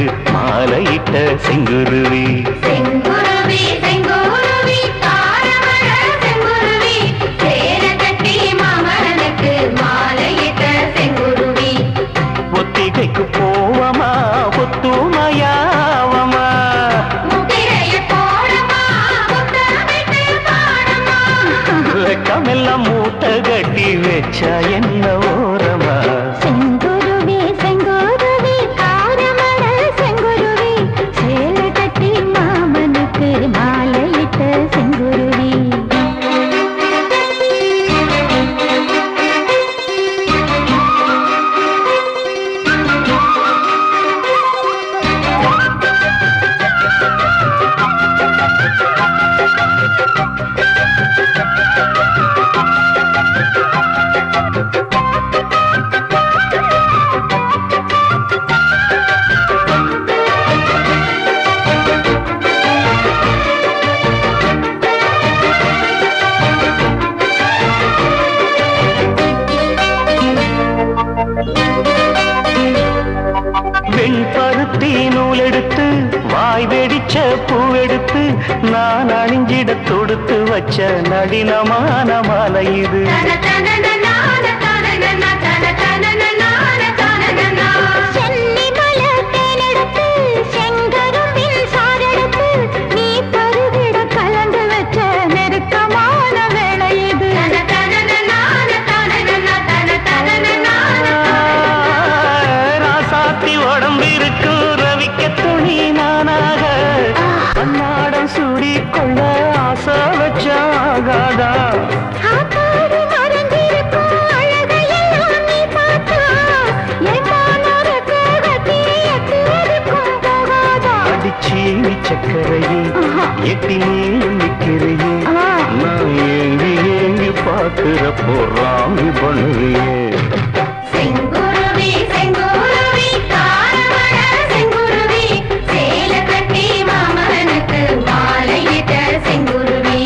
மாமனுக்கு மாலையிட்ட செங்குருவி. செங்குருவி செங்குருவி காரமட செங்குருவி சேர கட்டி மாமனுக்கு மாலையிட்ட செங்குருவி. ஒத்திகைக்கு போவமா ஒத்துமையாவமா முத்திரைய போடமா முத்தமிட்டு பாடமா வெக்கமெல்லாம் மூட்டை கட்டி வச்சா என்ன ஓரமா. செங்குருவி செங்குருவி காரமட செங்குருவி சேல கட்டி மாமனுக்கு மாலையிட்ட செங்குருவி. வெண்பருத்தி நூலெடுத்து வாய் வெடிச்ச பூவெடுத்து நான் அணிஞ்சிட தொடுத்து வச்ச நடினமான மாலை இது. ராசாத்தி உடம்பிருக்கு ரவிக்க துணி நானாக அன்னாடம் சூடிக்கொள்ள ஆசை வச்சாகாதா. அடிச்சீனி சக்கரையே எட்டி நீயும் நிற்கிறையே நான் ஏங்கி ஏங்கி பார்க்கிறப்போ ராமி பண்ணுறியே. செங்குருவி செங்குருவி காரமட செங்குருவி சேல கட்டி மாமனுக்கு மாலையிட்ட செங்குருவி.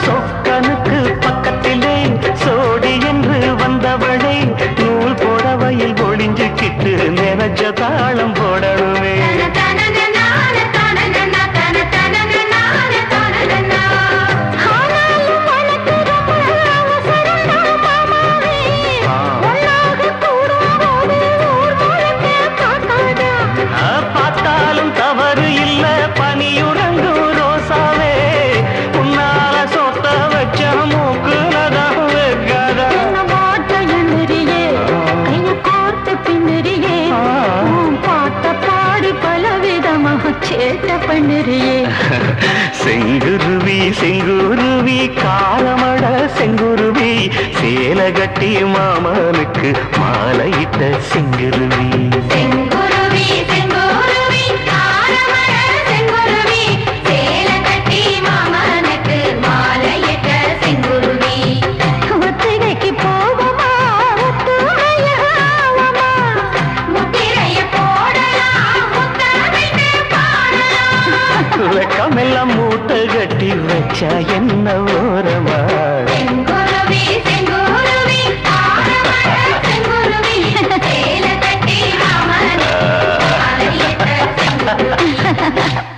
சொக்கனுக்கு பக்கத்திலே சோடி என்று வந்தவளை நூல் புடவையில் ஒளிஞ்சுக்கிட்டு நினைச்ச தாளம் போடணுமே. பார்த்தாலும் தவறு இல்ல பனியுறங்கும் ரோசாவே உன்னால சொத்த வச்ச மூக்குலதான் வைக்காதா. செங்குருவி செங்குருவி காரமட செங்குருவி சேல கட்டி மாமனுக்கு மாலையிட்ட செங்குருவி. செங்குருவி செங்குருவி காரமட செங்குருவி சேல கட்டி மாமனுக்கு மாலையிட்ட செங்குருவி. ஒத்திகைக்கு போவமா ஒத்துமையாவமா முத்திரைய போடலாம் முத்தமிட்டு பாடலாம் வெக்கமெல்லாம் மூட்டை கட்டி வச்சா என்ன ஓரமா. செங்குருவி செங்குருவி காரமட செங்குருவி சேல கட்டி மாமனுக்கு மாலையிட்ட செங்குருவி.